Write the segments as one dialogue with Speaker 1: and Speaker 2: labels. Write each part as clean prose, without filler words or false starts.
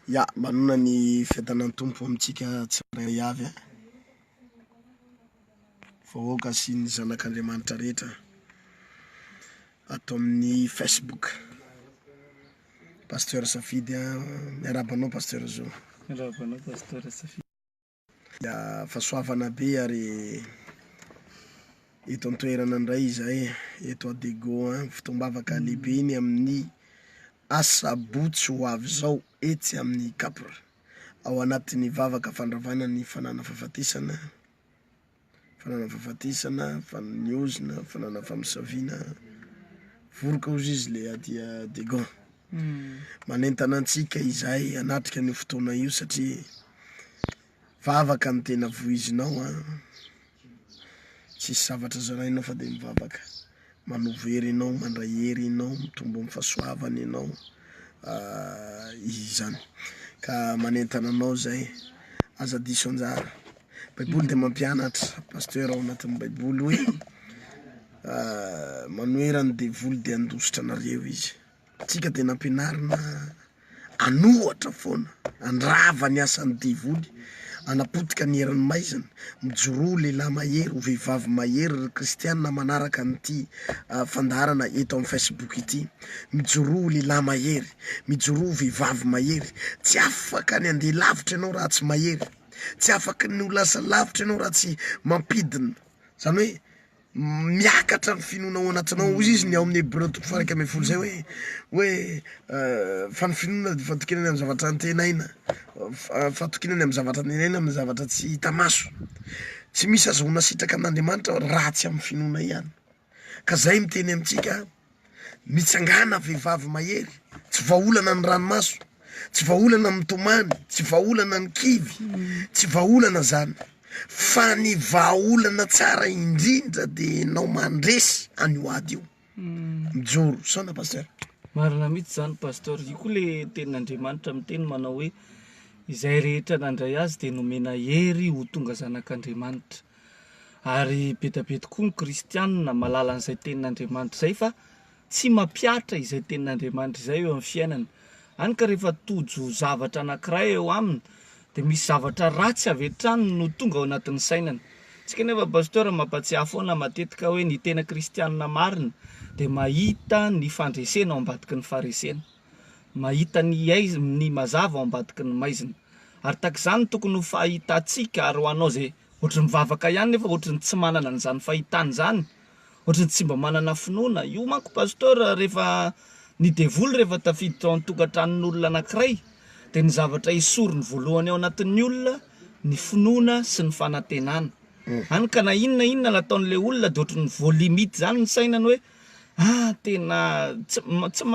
Speaker 1: Ya, manona ny fiadanantompo amintsika tsirairay avy vahoaka sy ny zanak'Andriamanitra rehetra ato amin'ny Facebook. Pasteur Safidy miarabanao Pasteur Zo.
Speaker 2: Miarabanao Pasteur Safidy.
Speaker 1: Ya, fahasoavana be ary eto an-toerana indray izahay eto Adego fitombavaka lehibe iny amin'ny asabotsy ho avy zao etsy amin'ny Kapra ao anatin'ny vavaka fandravana ny fanana fahafatesana faniozina fanana famisaviana voroka ozy izy le adia Degon. Manentana antsika izahay anatrika ny fotoana io satria vavaka ny tena voizinao tsisy zavatra zarainao fa de mivavaka, manovery ianao, mandray hery ianao, mitombo amin'ny fahasoavana ianao izany ka manentana anao zay aza diso anjara. Baiboly de mampianatra pasteur ao anatin'ny baiboly hoe manoherany devoly de andositra anareo izy. Tsika de nampianarina anohatra foana, andrava ny asan'ny devoly, anapotika ny herany maizina, mijoro lehilahy mahery, vehivavy mahery kristianina manaraka an'ity fandarana eto amin'ny Facebook ity. Mijoro lehilahy mahery, mijoro vehivavy mahery, tsy afaka ny andeha lavitra ianao raha tsy mahery, tsy afaka ny ho lasa lavitra ianao raha tsy mampidina. Zany hoe miakatra ny finoana ao anatinao. Ozy izy ny ao amin'ny Hébreu 1:12 zay hoe fa ny finoana fatokinany amin'ny zavatra antenaina, fatokinany amin'ny zavatra antenaina amin'ny zavatra tsy hita maso. Tsy misy azahoana sitraka amin'Andriamanitra raha tsy amin'ny finoana ihany. Ka zay miteny amintsika mitsangana vehivavy mahery, tsy vahaolana ny ranomaso, tsy vahaolana mitomany, tsy vahaolana ny kivy, tsy vahaolana zany, fa ny vahaolana tsara indrindra de nao mandresy anio ady io. Mijoro sona pasteur.
Speaker 2: Marina mihitsy zany pasteur, io koa le tenin'Andriamanitra miteny manao hoe izay rehetra nandray azy de nomena hery ho tonga zanak'Andriamanitra. Ary be tokoa ny kristianina malala an'izay tenin'Andriamanitra zay fa tsy mampiatra izay tenin'Andriamanitra izay eo amin'ny fiainana. Hany ka rehefa tojo zavatra anankiray eo aminy de misy zavatra ratsy avy hatrany no tonga ao anatin'ny sainana. Tsika nefa pasteur mampatsiahy foana matetika hoe ny tena kristianina marina de mahita ny fandresena ao ambadiky ny faresena, mahita ny mazava ao ambadiky ny maizina. Ary tak'izany tokony ho fahitantsika ary ho anao zay ohatry mivavaka ihany nefa ohatry ny tsy manana an'izany fahitany zany, ohatry ny tsy mba manana finoana. Io manko pasteur rehefa ny devoly rehefa tafiditra ao an-tokantranon'olona anankiray de ny zavatra isorony voalohany ao anatin'ny olona ny finoana sy ny fanantenana. Hany ka na inona nataon'le olona de ohatry ny voalimity zany ny sainany hoe tena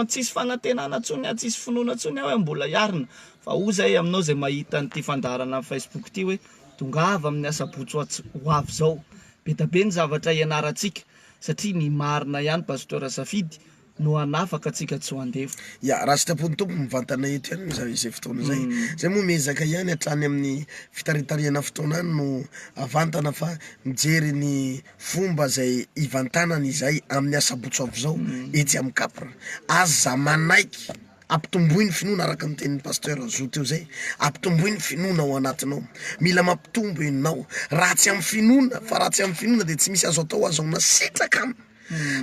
Speaker 2: tsisy fanantenana tsony, tsisy finoana tsony aho mbola iarina. Fa zay aminao zay mahita an'ity fandarana amin'ny Facebook ity hoe tongava amin'ny asabotsy ho avy zao. Be ny zavatra ianarantsika satria ny marina ihany pasteur Safidy no anafaka atsika tsy ho andefo.
Speaker 1: Ya, raha sitrapon'ny tompo mivantana eto ihany izay fotoana zay. Zay moa miezaka ihany hatrany amin'ny fitaritarihana fotoana any no avantana fa mijery ny fomba zay ivantanany izay amin'ny asabotsy avy zao etsy amin'ny Kapra. Aza manaiky ampitomboiny finoana araka ny tenin'ny pasteur Zo teo zay, ampitomboiny finoana ao anatinao, mila mampitombo ianao. Raha tsy amin'ny finoana, fa raha tsy amin'ny finoana de tsy misy azo atao azahoana sitraka aminy.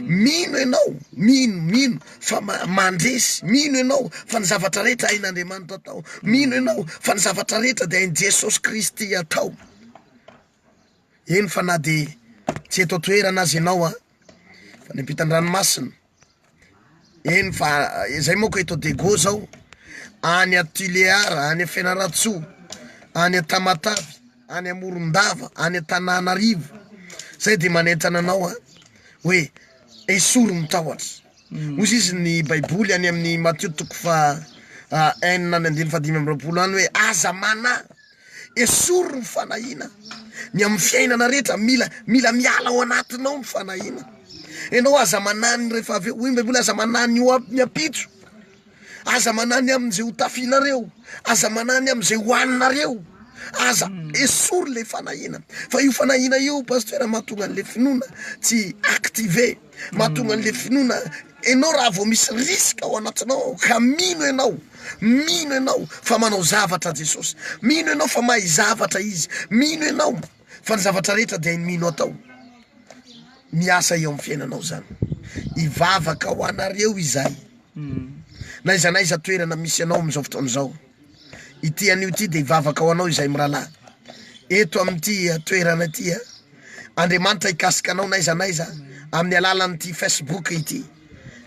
Speaker 1: Mino ianao, mino fa mandresy, mino ianao fa ny zavatra rehetra hain'Andriamanitra atao, mino ianao fa ny zavatra rehetra de hain Jesosy Kristy atao. Eny fa na de tsy eto toerana azy ianao fa ny ampitan-dranomasina. Eny fa zay moako eto Dego zao, any a Tuléar, any a Fianaratsoa, any a Tamatavy, any a Morondava, any a Tananarivo. Zay de manentana anao hoe esoro mitahotra. Ozy izy ny baiboly any amin'ny Matthieu 4:9-5 any hoe aza mana esoro ny fanahina. Ny amin'ny fiainana rehetra mila miala ao anatinao ny fanahina. Enao aza manany rehefa avy eo, hoy ny baiboly aza manany ny apitso, aza manany amin'izay ho tafinareo, aza manany amin'izay ho haninareo, aza esory le fanahina fa io fanahina io pasteur mahatonga an'le finoana tsy active mahatonga an'le finoana enao raha vao misy risque ao anatinao ka mino ianao fa manao zavatra Jesosy, mino ianao fa mahay zavatra izy, mino ianao fa ny zavatra rehetra dia mino atao. Miasa eo amin'ny fiainanao zany. Ivavaka ho anareo izahay. Na iza na iza toerana misy anao amin'izao fotoana izao. Ity anio ity dia ivavaka ho anao izahay mirahalahy. Eto amin'ity toerana ity Andriamanitra hikasika anao na iza amin'ny alalan'ity Facebook ity.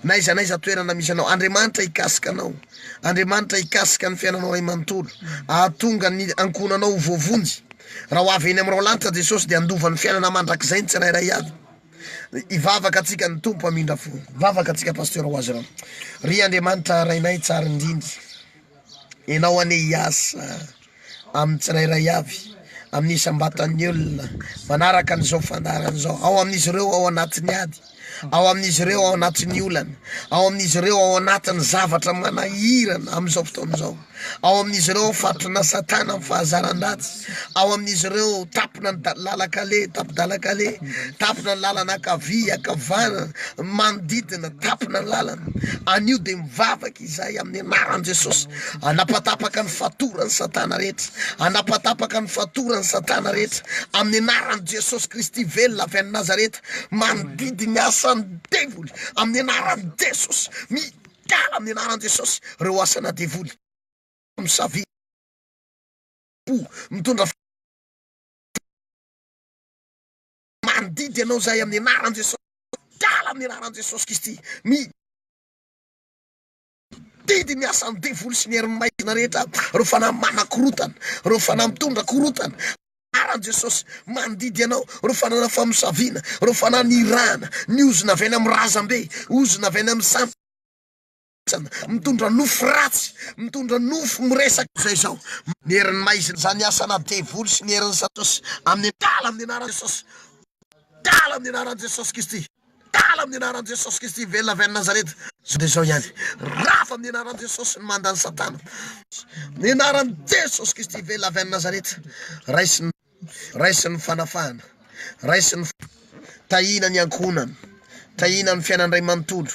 Speaker 1: Na iza toerana misy anao, Andriamanitra hikasika anao. Andriamanitra hikasika ny fiainanao ray manontolo. Ahatonga ny ankonanao voavonjy. Raha ho avy eny amin'irao lanitra Jesosy dia andova ny fiainana mandrakizay ny tsirairay avy. Ivavaka atsika ny tompo amindra fo. Vavaka atsika pasteur ho azy raha. Ry Andriamanitra rainay tsara indrindra. Enao ane hiasa amin'ny tsirairay avy, amin'ny isam-batan'ny olona, manaraka an'izao fandarana izao. Ao amin'izy ireo ao anatin'ny ady, ao amin'izy ireo ao anatin'ny olana, ao amin'izy ireo ao anatin'ny zavatra manahirana amin'izao fotoana izao. Ao amin'izy ireo fatrana Satana amin'ny fahazaran-datsy, ao amin'izy ireo tapina ny lalakale, tapidalakale, tapina ny lalana akavia, akavana, manodidina, tapina ny lalana. Anio dia mivavaka izahay amin'ny anaran'i Jesosy. Anapatapaka ny fatorany Satana rehetra, anapatapaka ny fatorany Satana rehetra amin'ny anaran'i Jesosy Kristy velona avy any Nazareta, manodidy ny asan'ny devoly amin'ny anaran'i Jesosy, mikala amin'ny anaran'i Jesosy reo asana devoly. Misavy mitondra mandidy ianao zay amin'ny anaran'i Jesosy, kala amin'ny anaran'i Jesosy Kristy, didy ny asan'ny devoly sy ny herin'ny maizina rehetra, reo fanahy mana-korotana, reo fanahy mitondra korotana anaran'i Jesosy, mandidy ianao, reo fanahy famosaviana, reo fanahy ny irana, ny ozona avy any amin'ny razambe, ozona avy any amin'ny sampa, mitondra nofo ratsy, mitondra nofo miresaka zay zao. Ny herin'ny maizina zany asana devoly sy ny herin'ny Jesosy amin'ny tala amin'ny anaran'i Jesosy, tala amin'ny anaran'i Jesosy Kristy, tala amin'ny anaran'i Jesosy Kristy velona avy any Nazareta. Dia zao ihany, rafa amin'ny anaran'i Jesosy ny mandany Satana, ny anaran'i Jesosy Kristy velona avy any Nazareta. Raisiny fanafana, raisiny tahina ny ankonana, tahina ny fiainany ray manontolo,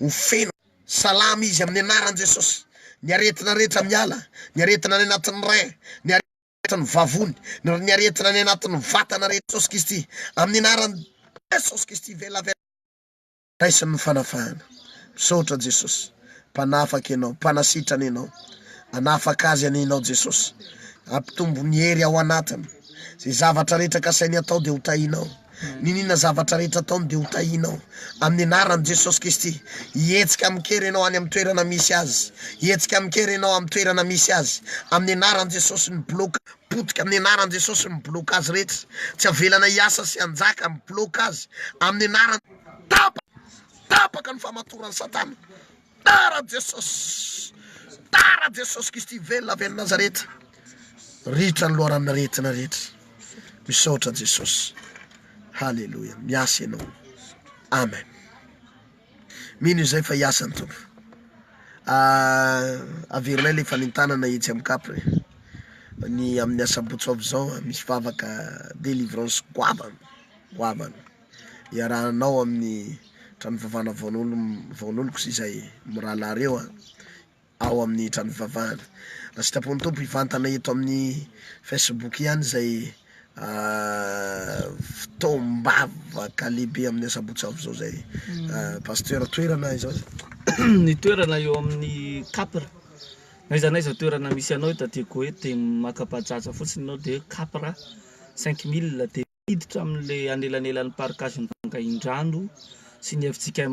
Speaker 1: ho feno salama izy amin'ny anaran'i Jesosy. Ny aretina rehetra miala, ny aretina ny anatin'ny ray, ny aretina ny vavony, ny aretina ny anatin'ny vatana rehetra Jesosy Kristy amin'ny anaran'i Jesosy Kristy velona avy raisiny fanafana. Misaotra Jesosy, mpanafaka ianao, mpanasitrana ianao, anafaka azy anenao Jesosy, ampitombo ny hery ao anatiny. Zay zavatra rehetra kasainy atao dia ho tahinao, ninina zavatra rehetra ataony dia ho tahinao amin'ny anaran'i Jesosy Kristy. Hihetsika mikery ianao any amin'ny toerana misy azy, hihetsika mikery ianao amin'ny toerana misy azy, amin'ny anaran'i Jesosy ny bloka potika, amin'ny anaran'i Jesosy ny bloka azy rehetra, tsy avelana hiasa sy anjaka ny bloka azy amin'ny anaran'i tapaka ny famatoran'ny Satana. Tara Jesosy, tara Jesosy Kristy velona avy any Nazareta, ritra ny loharana rehetina rehetra. Misaotra Jesosy. Halleluja, miasa ianao. Amen. Mino izay fa hiasa ny tompo. Averinay le fanentanana etsy amin'ny kapre. Ny amin'ny asabotsy zao misy vavaka délivrance goavana. Iarahanao amin'ny trano fivavahana vaon'oloko sy izay mirahalahy reo ao amin'ny trano fivavahana. Raha sitrapon'ny tompo hivantana eto amin'ny Facebook ihany zay fitoam-bavaka lehibe amin'ny asabotsy zao zay. Pasteur toerana izao.
Speaker 2: Ny toerana eo amin'ny Capra. Na iza toerana misy anao hitadiako hoe dia makapahatsatsa fotsiny anao dia Capra 5000 dia miditra amin'ilay anelanelan'ny parkazin'ny Banga Indrano sy ny evintsika